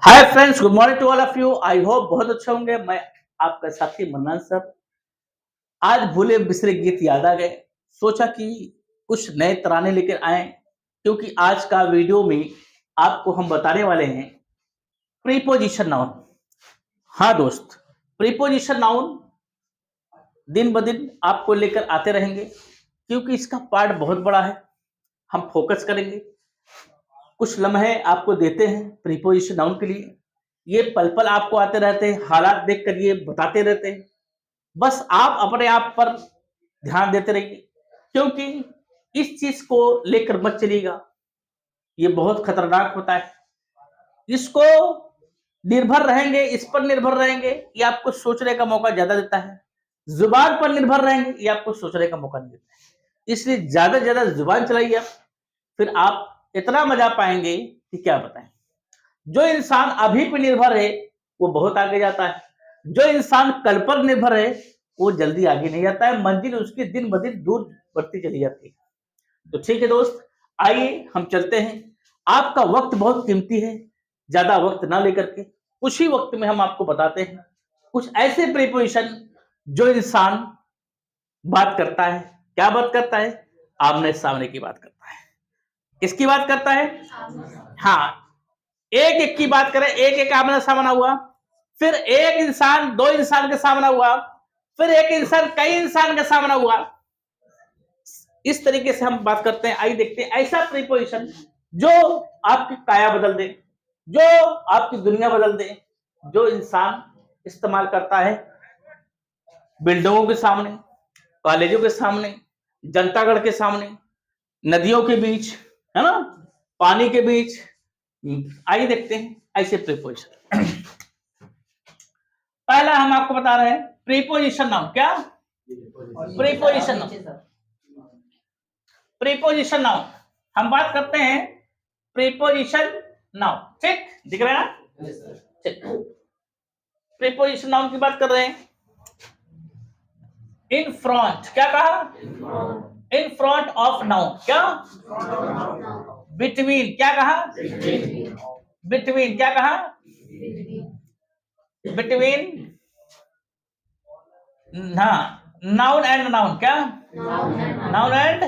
Hi friends, good morning to all of you. I hope बहुत अच्छे होंगे। मैं आपका साथी मन्नान सर। आज भूले बिसरे गीत याद आ गए। सोचा कि कुछ नए तराने लेकर आए, क्योंकि आज का वीडियो में आपको हम बताने वाले हैं प्रीपोजिशन नाउन। हाँ दोस्त, प्रीपोजिशन नाउन दिन ब दिन आपको लेकर आते रहेंगे, क्योंकि इसका पार्ट बहुत बड़ा है। हम फोकस करेंगे, कुछ लम्हे आपको देते हैं प्रीपोजिशन नाउन के लिए। ये पल पल आपको आते रहते हैं, हालात देख कर ये बताते रहते हैं। बस आप अपने आप पर ध्यान देते रहिए, क्योंकि इस चीज को लेकर मत चलिएगा, ये बहुत खतरनाक होता है। इसको निर्भर रहेंगे, इस पर निर्भर रहेंगे, ये आपको सोचने का मौका ज्यादा देता है। जुबान पर निर्भर रहेंगे, ये आपको सोचने का मौका नहीं देता है। इसलिए ज्यादा से ज्यादा जुबान चलाइए आप, फिर आप इतना मजा पाएंगे कि क्या बताएं। जो इंसान अभी पे निर्भर है वो बहुत आगे जाता है, जो इंसान कल पर निर्भर है वो जल्दी आगे नहीं जाता है। मंजिल उसकी दिन ब दिन दूर बढ़ती चली जाती है। तो ठीक है दोस्त, आइए हम चलते हैं। आपका वक्त बहुत कीमती है, ज्यादा वक्त ना लेकर के उसी वक्त में हम आपको बताते हैं कुछ ऐसे प्रीपोजिशन जो इंसान बात करता है। क्या बात करता है? आमने सामने की बात करता है। किसकी बात करता है? हाँ, एक एक की बात करें, एक एक आमना सामना हुआ, फिर एक इंसान दो इंसान के सामना हुआ, फिर एक इंसान कई इंसान के सामना हुआ। इस तरीके से हम बात करते हैं। आइए देखते हैं ऐसा प्रीपोजिशन जो आपकी काया बदल दे, जो आपकी दुनिया बदल दे, जो इंसान इस्तेमाल करता है बिल्डिंगों के सामने, कॉलेजों के सामने, जनतागढ़ के सामने, नदियों के बीच, है ना, पानी के बीच। आइए देखते हैं ऐसे प्रीपोजिशन। पहला हम आपको बता रहे हैं प्रीपोजिशन नाउन। क्या? Preposition noun. प्रीपोजिशन नाउन हम बात करते हैं प्रीपोजिशन नाउन। ठीक, दिख रहा है ना? ठीक, प्रीपोजिशन नाउन की बात कर रहे हैं। इन फ्रंट, क्या कहा? इन फ्रंट ऑफ नाउन। क्या? बिटवीन, क्या कहा? बिटवीन, क्या कहा? बिटवीन, हाँ, नाउन एंड नाउन। क्या? Noun and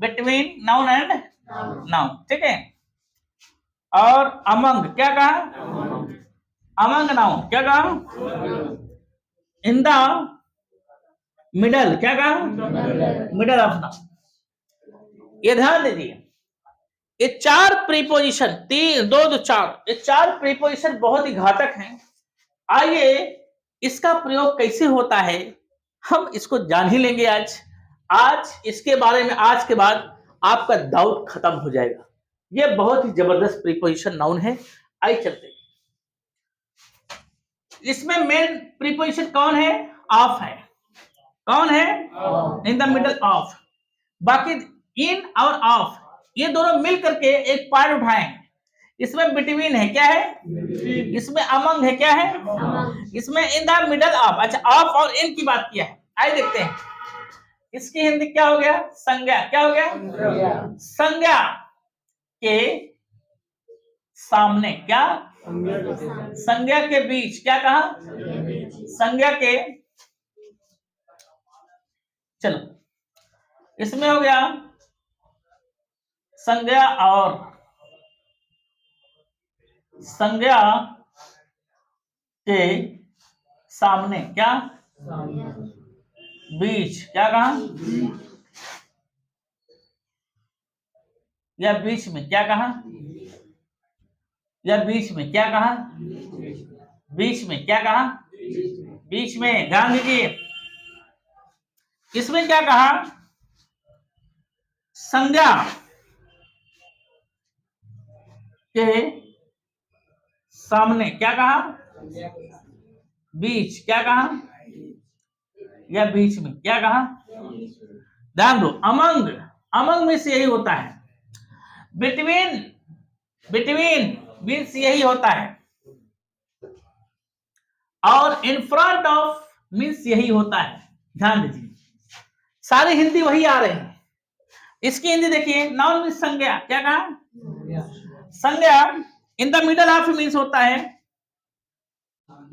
between, noun and noun. ठीक है। और अमंग, क्या कहा? अमंग नाउन, क्या कहा? इन द मिडल, क्या कहा? Middle of noun. ये ध्यान दीजिए, ये चार प्रीपोजिशन, तीन दो दो चार, ये चार प्रीपोजिशन बहुत ही घातक हैं। आइए इसका प्रयोग कैसे होता है हम इसको जान ही लेंगे आज। आज इसके बारे में, आज के बाद आपका डाउट खत्म हो जाएगा। ये बहुत ही जबरदस्त प्रीपोजिशन नाउन है। आइए चलते हैं। इसमें मेन प्रीपोजिशन कौन है? ऑफ है। कौन है? इन द मिडल ऑफ। बाकी इन और ऑफ ये दोनों मिल करके एक पार्ट उठाएं। इसमें बिटवीन है, क्या है? इसमें अमंग है, क्या है? इसमें इन द मिडल ऑफ। अच्छा, ऑफ और इन की बात किया है। आइए देखते हैं इसकी हिंदी क्या हो गया? संज्ञा। क्या हो गया? संज्ञा के सामने। क्या? संज्ञा के बीच। क्या कहा? संज्ञा के, चलो इसमें हो गया संज्ञा और संज्ञा के सामने। क्या? बीच। क्या कहा? या बीच में। क्या कहा? या बीच में। क्या कहा? बीच में। क्या कहा? बीच में। ध्यान दीजिए, इसमें क्या कहा? संज्ञा के सामने। क्या कहा? बीच। क्या कहा? या बीच में। क्या कहा? ध्यान दो, अमंग, अमंग में से यही होता है। बिटवीन, बिटवीन मीन्स यही होता है। और इन फ्रंट ऑफ मीन्स यही होता है। ध्यान दीजिए, सारी हिंदी वही आ रहे हैं। इसकी हिंदी देखिए, नाउन मीन्स संज्ञा। क्या कहा? संज्ञा इन द मिडल ऑफ मीन्स होता है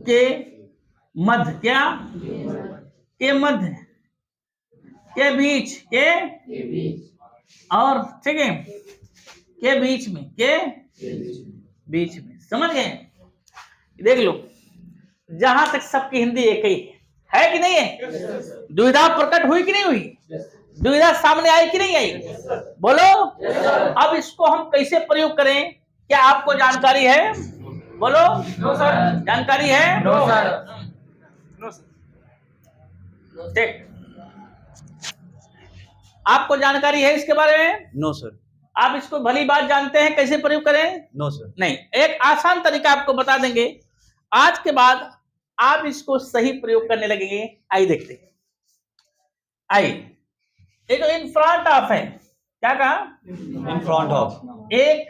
के मध्य, क्या के मध्य, के बीच, के और ठीक है के बीच में, के बीच में, समझ गए। देख लो जहां तक सबकी हिंदी एक ही है कि नहीं है? दुविधा प्रकट हुई कि नहीं हुई? दुविधा सामने आई कि नहीं आई? बोलो। अब इसको हम कैसे प्रयोग करें, क्या आपको जानकारी है? बोलो। No sir. जानकारी है? No sir. ठीक, आपको जानकारी है इसके बारे में? No sir. आप इसको भली बात जानते हैं कैसे प्रयोग करें? No sir. नहीं, एक आसान तरीका आपको बता देंगे, आज के बाद आप इसको सही प्रयोग करने लगेंगे। आइए देखते हैं। आइए, ये जो इन फ्रंट ऑफ है, क्या कहा? इन फ्रंट ऑफ। एक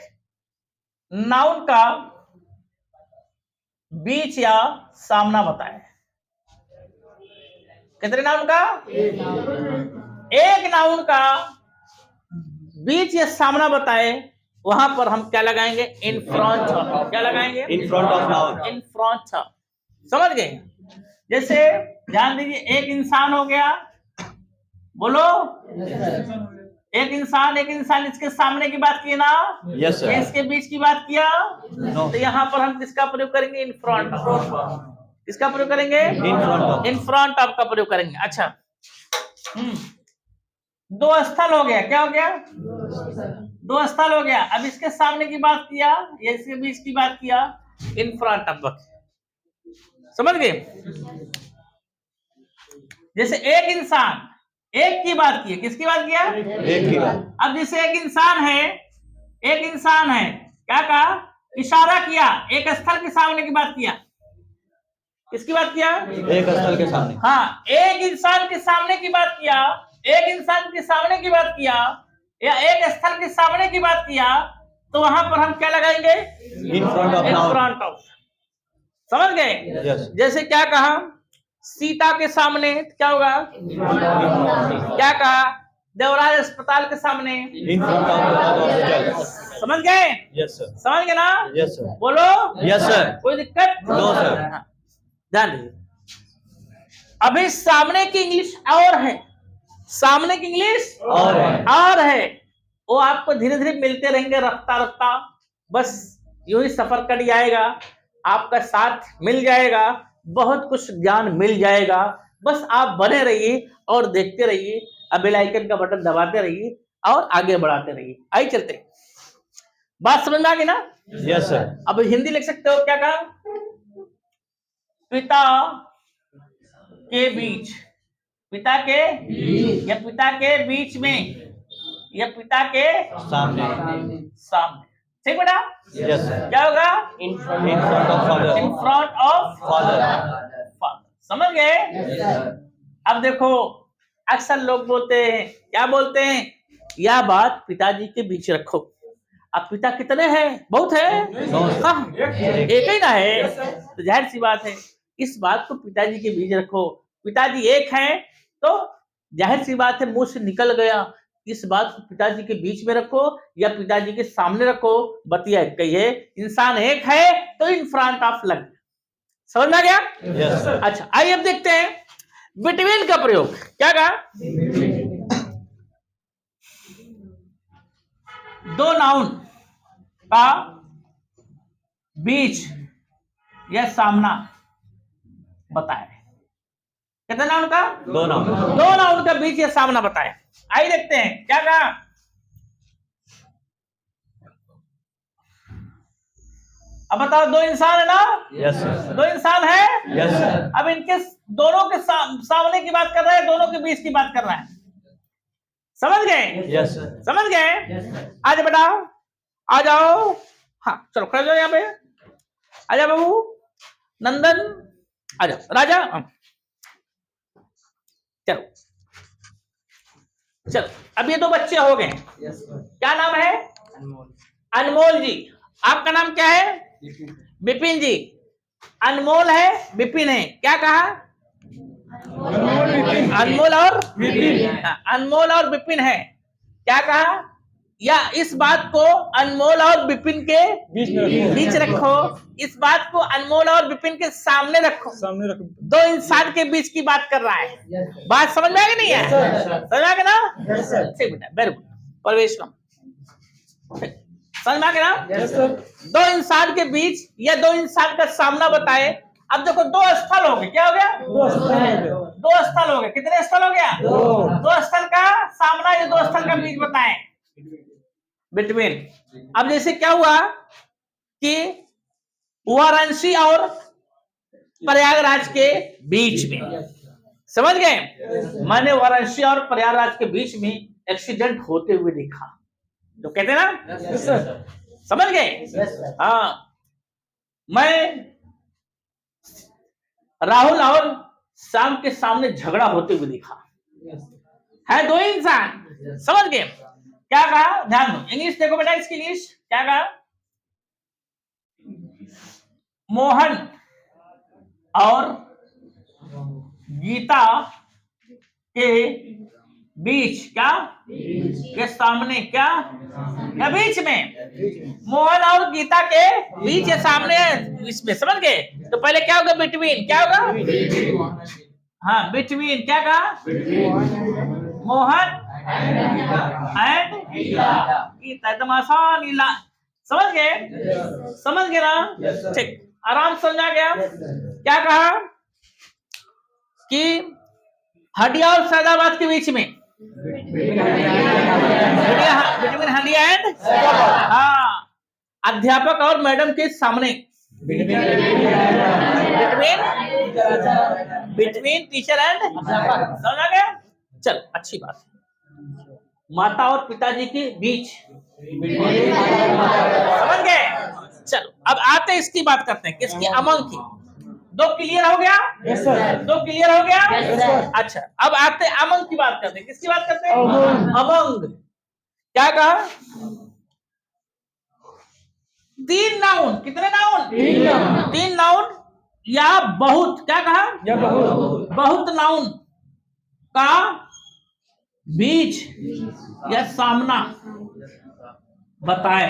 नाउन का बीच या सामना बताए। कितने नाउन का? एक नाउन का बीच या सामना बताए, वहां पर हम क्या लगाएंगे? इन फ्रंट ऑफ। क्या लगाएंगे? इन front of noun. In front of. समझ गए? जैसे ध्यान दीजिए, एक इंसान हो गया, बोलो। एक इंसान इसके सामने की बात की ना? Yes sir. इसके बीच की बात किया? नो। तो यहाँ पर हम किसका प्रयोग करेंगे? इन फ्रंट ऑफ। किसका प्रयोग करेंगे? इन front of. In front of का प्रयोग करेंगे। अच्छा, दो स्थल हो गया, क्या हो गया? दो स्थल हो गया। अब इसके सामने की बात किया या इसके बीच की बात किया? इन फ्रंट ऑफ। समझ गए? जैसे एक इंसान, एक की बात की, किसकी बात किया? एक की बात। अब जैसे एक इंसान है, क्या कहा? इशारा किया, एक स्थल के सामने की बात किया। किसकी बात किया? एक स्थल के सामने। हाँ, एक इंसान के सामने की बात किया, एक इंसान के सामने की बात किया या एक स्थल के सामने की बात किया, तो वहां पर हम क्या लगाएंगे? इन front of noun. Front of. समझ गए? यस। जैसे क्या कहा? सीता के सामने क्या होगा? क्या कहा? देवराज अस्पताल के सामने। In front of hospital. समझ गए? Yes sir. समझ गए ना? Yes sir. बोलो। Yes sir. कोई दिक्कत? No sir. हाँ, ध्यान दीजिए। अभी सामने की इंग्लिश और है, सामने की इंग्लिश और है। वो आपको धीरे धीरे मिलते रहेंगे, रफ्ता रफ्ता, बस यूं ही सफर कट जाएगा, आपका साथ मिल जाएगा, बहुत कुछ ज्ञान मिल जाएगा। बस आप बने रहिए और देखते रहिए, बेल आइकन का बटन दबाते रहिए और आगे बढ़ाते रहिए। आइए चलते, बात समझ में आ गई ना? Yes sir. अब हिंदी लिख सकते हो, क्या कहा? पिता के बीच, पिता के या पिता के बीच में या पिता के सामने। सामने। ठीक बेटा? Yes sir. क्या होगा? इन front of father. In front of father. समझ गए? अब देखो, अक्सर लोग बोलते हैं, क्या बोलते हैं? यह बात पिताजी के बीच रखो। अब पिता कितने हैं? बहुत है। हाँ, एक ही ना है, तो जाहिर सी बात है इस बात को पिताजी के बीच रखो। पिताजी एक हैं तो जाहिर सी बात है मुंह से निकल गया, इस बात को पिताजी के बीच में रखो या पिताजी के सामने रखो, बतिया कहिए। इंसान एक है तो इन फ्रंट ऑफ लग। समझ में आ गया? Yes sir. अच्छा, आइए अब देखते हैं बिटवीन का प्रयोग। क्या कहा? दो नाउन का बीच या सामना बताए। कितने नाउन का? दो नाउन। दो नाउन का बीच या सामना बताए। आइए देखते हैं क्या कहा? अब बताओ, दो इंसान है ना? Yes sir. दो इंसान है। Yes sir. अब इनके दोनों के सामने की बात कर रहा है, दोनों के बीच की बात कर रहा है। समझ गए? Yes sir. समझ गए? आज बेटा आ जाओ। हाँ चलो खड़े जाओ यहाँ पे। आजा बाबू, नंदन आजा, राजा चलो चलो। अब ये दो बच्चे हो गए। क्या नाम है? अनमोल जी। आपका नाम क्या है? विपिन जी। अनमोल है, विपिन है। क्या कहा? अनमोल और विपिन। अनमोल और विपिन है। क्या कहा? या इस बात को अनमोल और विपिन के बीच रखो, इस बात को अनमोल और विपिन के सामने रखो। दो इंसान के बीच की बात कर रहा है। बात समझ में आ गई नहीं है? समझ में आ गया ना? ठीक बेटा, वेरी गुड। प्रवेश कम, समझ में आ गया ना? दो इंसान के बीच या दो इंसान का सामना बताए। अब देखो दो स्थल हो गए, क्या हो गया? दो स्थल हो गए। कितने स्थल हो गया? दो स्थल का सामना या दो स्थल का बीच बताए, बिटवीन। अब जैसे क्या हुआ कि वाराणसी और प्रयागराज के बीच में, समझ गए? मैंने वाराणसी और प्रयागराज के बीच में एक्सीडेंट होते हुए देखा, तो कहते हैं ना, समझ गए? हाँ, मैं राहुल और शाम के सामने झगड़ा होते हुए देखा है, दो इंसान, समझ गए? क्या कहा? ध्यान दो, इंग्लिश देखो बेटा, इसकी इंग्लिश क्या कहा? मोहन और गीता के बीच, क्या के सामने, क्या या बीच में? मोहन और गीता के बीच या सामने, इसमें, समझ गए? तो पहले क्या होगा? बिटवीन, क्या होगा? हाँ, बिटवीन, क्या कहा? मोहन एंड गीता, एकदम आसान, समझ गए? समझ गए ना? ठीक, आराम समझा गया। क्या कहा कि हडिया और सैदाबाद के बीच में, बिटवीन हडिया एंड, हाँ, अध्यापक और मैडम के सामने, बिटवीन टीचर एंड, समझ गया? चल, अच्छी बात। माता और पिताजी के बीच, समझ गए? चलो अब आते इसकी बात करते हैं, किसकी? अमंग की। दो क्लियर हो गया? Yes sir. दो क्लियर हो गया? Yes sir. अच्छा, अब आते अमंग की बात करते हैं। किसकी बात करते हैं? अमंग। क्या कहा? तीन नाउन, कितने नाउन? तीन नाउन या बहुत, क्या कहा? या बहुत नाउन का बीच या सामना बताए।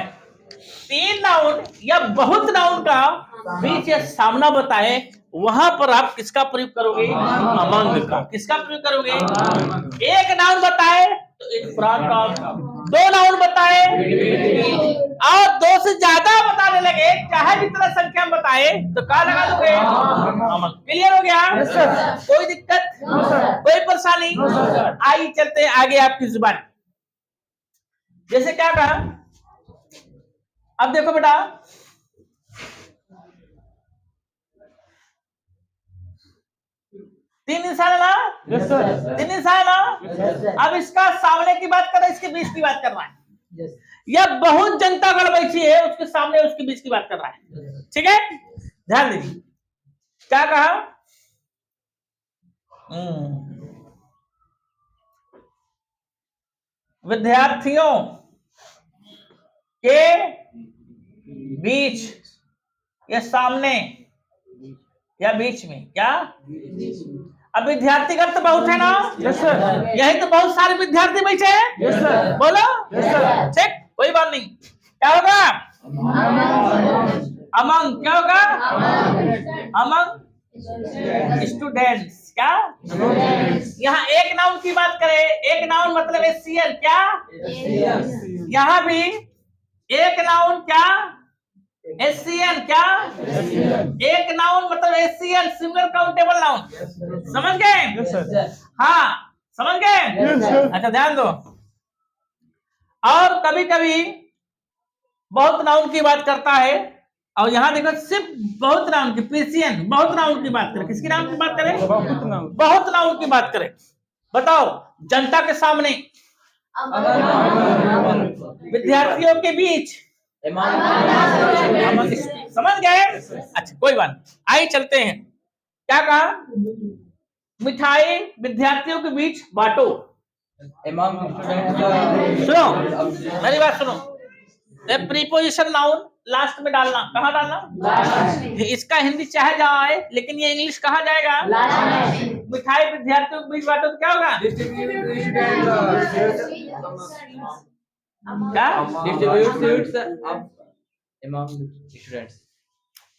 तीन नाउन या बहुत नाउन का बीच या सामना बताए, वहां पर आप किसका प्रयोग करोगे? अमंग का। किसका प्रयोग करोगे? एक नाउन बताए तो एक प्राण का, दो नाउन बताए और दो से ज्यादा बताने लगे, चाहे जितना संख्या में बताए, तो क्या लगा दोगे? अमंग। क्लियर हो गया? कोई दिक्कत, कोई परेशानी? आइए चलते आगे आपकी जुबान। जैसे क्या कहा? अब देखो बेटा, तीन इंसान है ना? yes, तीन इंसान है ना? yes, अब इसका सामने की बात कर रहा है, इसके बीच की बात कर रहा है, yes. या बहुत जनता गण बैठी है, उसके सामने उसके बीच की बात कर रहा है, ठीक है? ध्यान दीजिए, क्या कहा? विद्यार्थियों के बीच या सामने या बीच में, क्या? अब विद्यार्थी का तो बहुत है ना? Yes sir. यही तो बहुत सारे विद्यार्थी बैठे हैं। Yes sir. बोलो। Yes sir. ठीक, कोई बात नहीं। क्या होगा? अमंग। क्या होगा? Among students. क्या? यहाँ एक नाउन की बात करें, एक नाउन मतलब एशियन, क्या? यहाँ भी एक नाउन, क्या? एशियन, क्या? एक नाउन मतलब एशियन, सिंगुलर काउंटेबल नाउन। समझ गए? हाँ, समझ गए? अच्छा, ध्यान दो। और कभी कभी बहुत नाउन की बात करता है, और यहाँ देखो सिर्फ बहुत नाउन की, पेशियन बहुत नाउन की बात करें। किसकी नाउन की बात करें? बहुत नाउन की बात करें। बताओ, जनता के सामने, विद्यार्थियों के बीच, समझ गए? अच्छा, कोई बात। आइए चलते हैं। क्या कहा? मिठाई विद्यार्थियों के बीच बांटो। सुनो, मेरी बात सुनो। प्रीपोजिशन नाउन लास्ट में डालना। कहाँ डालना? इसका हिंदी चाहे जहाँ आए, लेकिन ये इंग्लिश कहाँ जाएगा? मिठाई विद्यार्थियों के बीच बांटो तो क्या होगा? क्या Distributes up among students.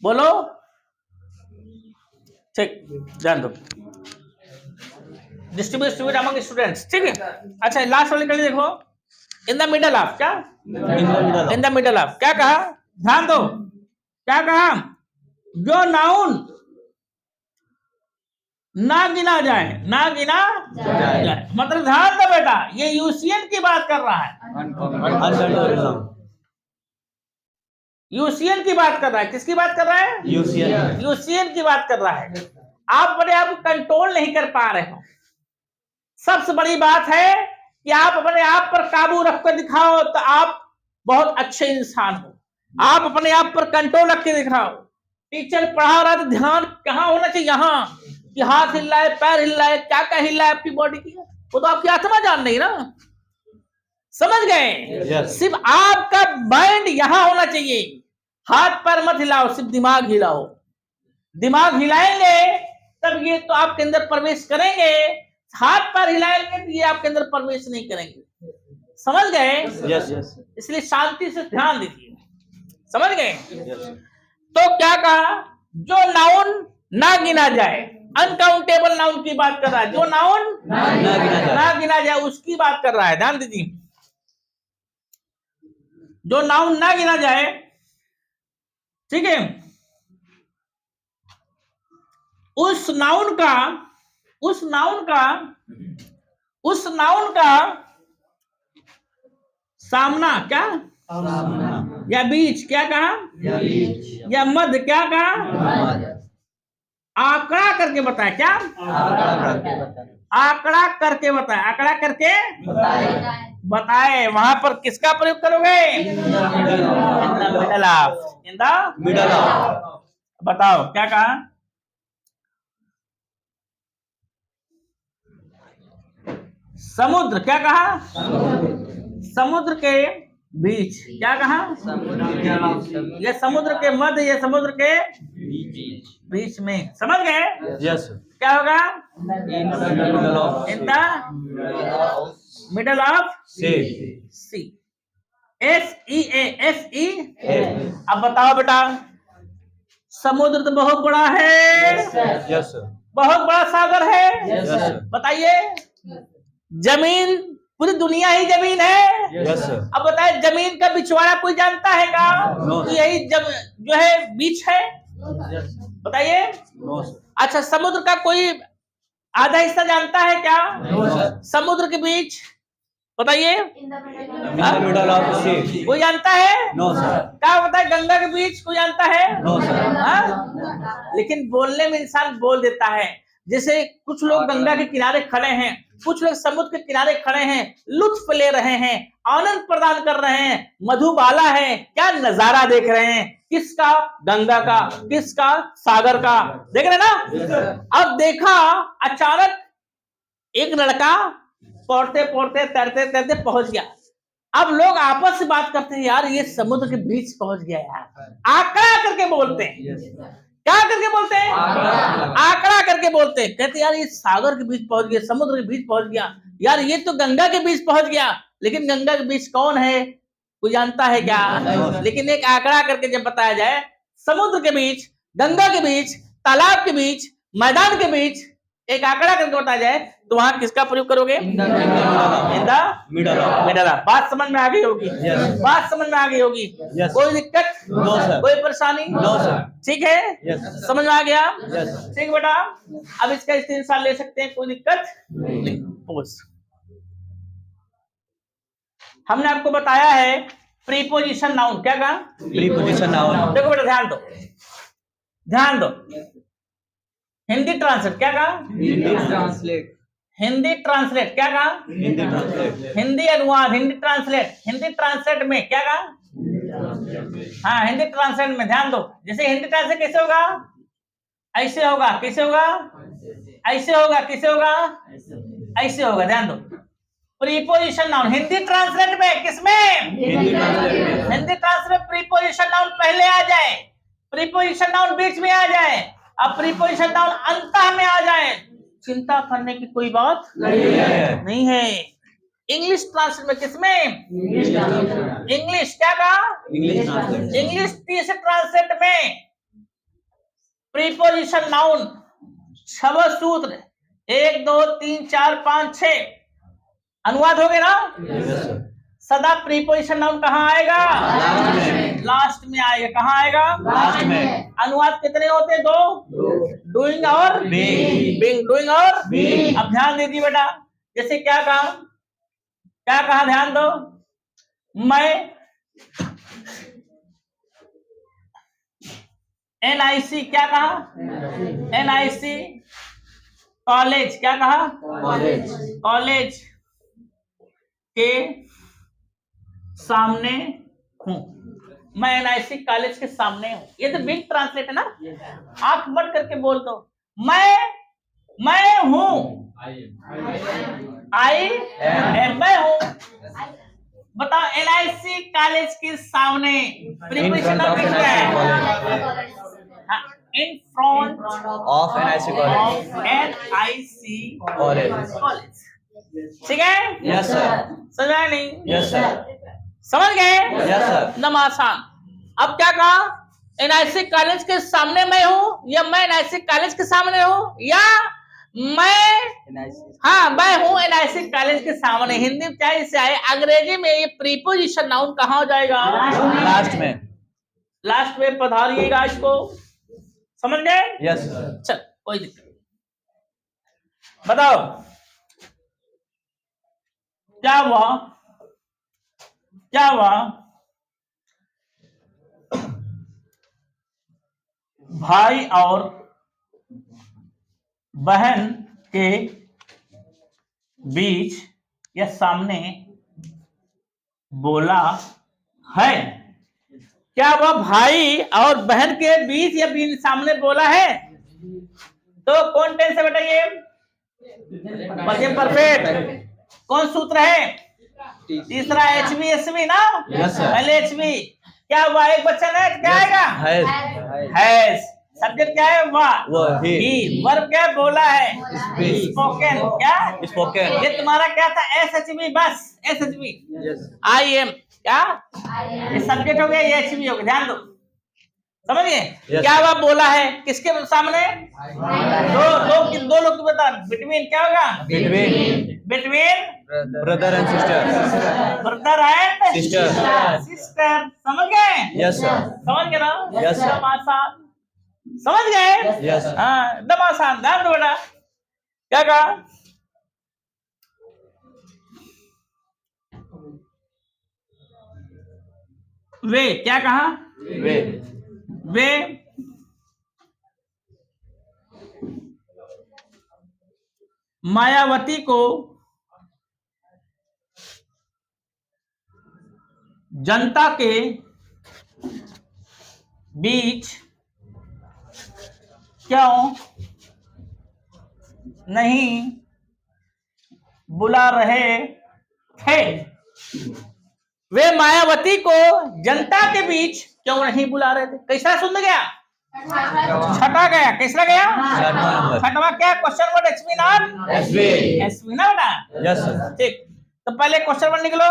बोलो, ठीक, ध्यान दो। डिस्ट्रीब्यूट अमंग स्टूडेंट्स, ठीक है। अच्छा, लास्ट वाले कड़ी देखो, इन द मिडल ऑफ, क्या इन द मिडल ऑफ, क्या कहा, ध्यान दो, क्या कहा, जो नाउन ना गिना जाए, ना गिना जाए, मतलब ध्यान दो बेटा, ये यूसीएन की बात कर रहा है, यूसीएन की बात कर रहा है। किसकी बात कर रहा है? यूसीएन की बात कर रहा है। आप अपने आप को कंट्रोल नहीं कर पा रहे हो। सबसे बड़ी बात है कि आप अपने आप पर काबू रखकर दिखाओ तो आप बहुत अच्छे इंसान हो। आप अपने आप पर कंट्रोल रख के दिखाओ। टीचर पढ़ा रहा तो ध्यान कहाँ होना चाहिए? यहाँ, कि हाथ हिल रहा है, पैर हिल रहा है, क्या क्या हिल रहा है आपकी बॉडी की, वो तो आपकी आत्मा जान रही ना। समझ गए? सिर्फ आपका माइंड यहाँ होना चाहिए। हाथ पैर मत हिलाओ, सिर्फ दिमाग हिलाओ। दिमाग हिलाएंगे तब ये तो आपके अंदर प्रवेश करेंगे। हाथ पैर हिलाएंगे तो ये आपके अंदर प्रवेश नहीं करेंगे। समझ गए? इसलिए शांति से ध्यान दीजिए। समझ गए? तो क्या कहा, जो नाउन ना गिना जाए, अनकाउंटेबल नाउन की बात कर रहा है। जो नाउन ना गिना जाए उसकी बात कर रहा है। ध्यान दीजिए, जो नाउन ना गिना जाए, ठीक है, उस नाउन का सामना, क्या या बीच, क्या कहा, या मध्य, क्या कहा, आंकड़ा करके बताए। क्या आंकड़ा करके बताए? आंकड़ा करके बताए। वहां पर किसका प्रयोग करोगे? इन द मिडल ऑफ। बताओ क्या कहा, समुद्र, क्या कहा, समुद्र के बीच, क्या कहा, ये समुद्र के मध्य, ये समुद्र के बीच में। समझ गए? क्या होगा? In the middle of sea, SEA। अब बताओ बेटा, समुद्र तो बहुत बड़ा है, बहुत बड़ा सागर है। बताइए, जमीन, पूरी दुनिया ही जमीन है। अब बताए, जमीन का बिछवाड़ा कोई जानता है क्या? यही जो है बीच है। बताइए। अच्छा, समुद्र का कोई आधा हिस्सा जानता है क्या? समुद्र के बीच, बताइए, कोई जानता है? क्या बताए, गंगा के बीच कोई जानता है? लेकिन बोलने में इंसान बोल देता है। जैसे कुछ लोग गंगा के किनारे खड़े हैं, कुछ लोग समुद्र के किनारे खड़े हैं, लुत्फ ले रहे हैं, आनंद प्रदान कर रहे हैं, मधुबाला है, क्या नजारा देख रहे हैं। किसका? गंगा का। किसका? सागर का। देख रहे ना? अब देखा, अचानक एक लड़का पौड़ते पौड़ते तैरते तैरते पहुंच गया। अब लोग आपस से बात करते हैं, यार ये समुद्र के बीच पहुंच गया यार। आंकड़ा करके बोलते हैं। क्या करके बोलते हैं? आंकड़ा करके बोलते हैं। कहते यार ये सागर के बीच पहुंच गया, समुद्र के बीच पहुंच गया, यार ये तो गंगा के बीच पहुंच गया। लेकिन गंगा के बीच कौन है, कोई जानता है क्या? लेकिन एक आंकड़ा करके जब बताया जाए, समुद्र के बीच, गंगा के बीच, तालाब के बीच, मैदान के बीच एक आंकड़ा करके बताया जाए, तो वहां किसका प्रयोग करोगे? इन द मिडल ऑफ। बात समझ में आ गई होगी? बात समझ में आ गई होगी? कोई दिक्कत? कोई परेशानी? ठीक है, समझ में आ गया? ठीक बेटा, अब इसका स्क्रीनशॉट ले सकते हैं, कोई दिक्कत नहीं। पोज, हमने आपको बताया है प्रीपोजिशन नाउन। क्या कहा? Preposition noun. देखो बेटा, ध्यान दो, ध्यान दो। हिंदी ट्रांसलेट, क्या कहा? हिंदी ट्रांसलेट, क्या कहा? हिंदी अनुवाद, हिंदी ट्रांसलेट। हिंदी ट्रांसलेट में क्या कहा? हाँ, हिंदी ट्रांसलेट में ध्यान दो। जैसे हिंदी ट्रांसलेट कैसे होगा? ऐसे होगा। कैसे होगा? ऐसे होगा। कैसे होगा? ऐसे होगा। ध्यान दो, प्रीपोजिशन नाउन हिंदी ट्रांसलेट में, किसमें? हिंदी ट्रांसलेट प्रीपोजिशन नाउन पहले आ जाए, प्रीपोजिशन नाउन बीच में आ जाए, अब प्रीपोजिशन नाउन अंत में आ जाए, चिंता करने की कोई बात नहीं है। इंग्लिश ट्रांसलेट में, किसमें? इंग्लिश क्या कहा? इंग्लिश तीसरे ट्रांसलेट में प्रीपोजिशन नाउन, छह सूत्र, 1 2 3 4 5 6 अनुवाद हो गए ना? सदा प्रीपोजिशन नाउन कहाँ आएगा? लास्ट में आएगा। कहाँ आएगा? लास्ट में। अनुवाद कितने होते? 2, डूइंग और बीइंग, डूइंग और बीइंग। अब ध्यान दीजिए बेटा, जैसे क्या कहा? क्या कहा? ध्यान दो। मैं NIC क्या कहा? NIC कॉलेज क्या कहा? कॉलेज के सामने हूं। मैं NIC कॉलेज के सामने हूं। ये तो बिग ट्रांसलेट है ना? आंख बंद करके बोल दो, मैं हूं। आई एम, मैं हूं। बताओ, NIC कॉलेज के सामने प्रीपोजिशन ऑफ क्या है? इन फ्रंट ऑफ NIC कॉलेज। ठीक है? Yes sir. समझा नहीं? Yes sir. समझ गए? Yes sir. एकदम आसान। अब क्या कहा? NIC कॉलेज के सामने मैं हूं, या मैं NIC कॉलेज के सामने हूं, या मैं हूं NIC कॉलेज के सामने। हिंदी में चाहे से आए, अंग्रेजी में ये प्रीपोजिशन नाउन कहाँ हो जाएगा? लास्ट में। लास्ट में पधारिएगा इसको। समझ गए? Yes sir. चल, कोई दिक्कत नहीं। बताओ क्या हुआ? क्या हुआ? भाई और बहन के बीच या सामने बोला है। क्या हुआ? भाई और बहन के बीच या सामने बोला है। तो कौन टेंस है बेटा? ये प्रेजेंट परफेक्ट। कौन सूत्र है? तीसरा HV SV ना? Yes sir. पहले HV। क्या हुआ? एक बच्चा है, क्या आएगा? हैज। सब्जेक्ट क्या है? वो ही। वर्ब क्या है? बोला है। स्पोकन क्या? स्पोकन। ये तुम्हारा क्या था? SHV, बस SHV। I am क्या? ये सब्जेक्ट हो गया, ये HV हो गया। ध्यान दो, समझिए। क्या हुआ? बोला है। किसके सामने? दो लोग की बता। बिटवीन क्या होगा? Between brother and sister. Brother and sister. समझ गए? Yes sir. समझ गए ना? Yes, sir. एकदम आसान। समझ गए? Yes. हाँ, एकदम आसान। ध्यान दो बेटा, क्या कहा? वे क्या कहा? वे मायावती को जनता के बीच क्यों नहीं बुला रहे थे? वे मायावती को जनता के बीच क्यों नहीं बुला रहे थे? कैसा सुन गया? छठा गया। कैसा गया? छठवा क्या? क्वेश्चन वर्ड HV ना? SV ना बेटा? Yes sir. ठीक। तो पहले क्वेश्चन वर्ड निकलो।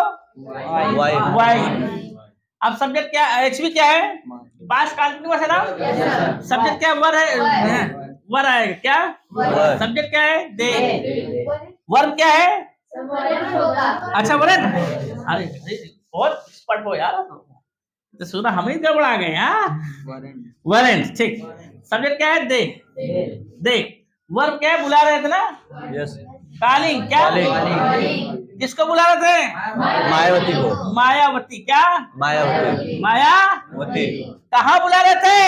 वाई। अब सब्जेक्ट क्या? HV क्या है? पास्ट कंटिन्यूअस है ना? सब्जेक्ट क्या? वर है। वर है क्या? सब्जेक्ट क्या है? दे। वर्ब क्या है? अच्छा, वरन। अरे बहुत एक्सपर्ट हो यार, तो सुना हम ही गड़बड़ा गए। वरन। ठीक। सब्जेक्ट क्या है? दे। वर्ब क्या है? बुला रहे थे ना? यस। कॉलिंग क्या? किसको बुला रहे थे? मायावती को। मायावती क्या? मायावती। कहाँ बुला रहे थे?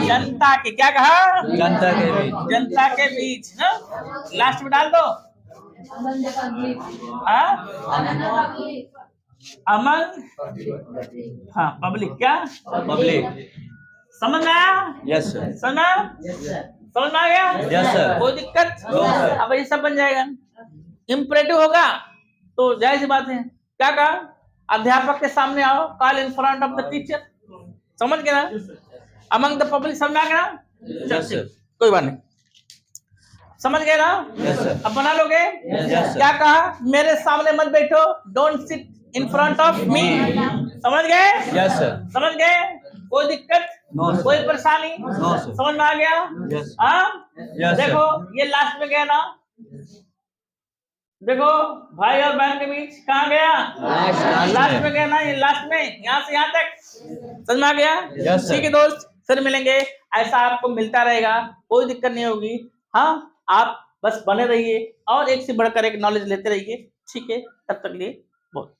जनता के। क्या कहा? जनता के बीच ना? लास्ट में डाल दो। अमंग। हाँ, पब्लिक क्या? समझ में आया? Yes sir. समझ में आ गया? Yes sir. कोई दिक्कत? अब ये सब बन जाएगा। इम्परेटिव होगा तो जाहिर सी बात है। क्या कहा? अध्यापक के सामने आओ। Call in front of the teacher. समझ गए ना? Among the public. समझ आ गया? Yes sir. कोई बात नहीं। समझ गए ना? Yes, sir. अब बना लोगे? Yes, sir. क्या कहा? मेरे सामने मत बैठो, don't sit in front of me. समझ गए? Yes, sir. समझ गए? कोई दिक्कत? No, sir. कोई परेशानी? No, sir. समझ में आ गया? Yes. हाँ? Yes, sir. देखो ये लास्ट में गया ना, देखो भाई और बहन के बीच कहाँ गया? लास्ट में गया ना, ये लास्ट में, यहाँ से यहाँ तक समझ में आ गया? Yes, sir. ठीक है दोस्त, फिर मिलेंगे। ऐसा आपको मिलता रहेगा, कोई दिक्कत नहीं होगी। हाँ, आप बस बने रहिए और एक से बढ़कर एक नॉलेज लेते रहिए। ठीक है, तब तक लिए बहुत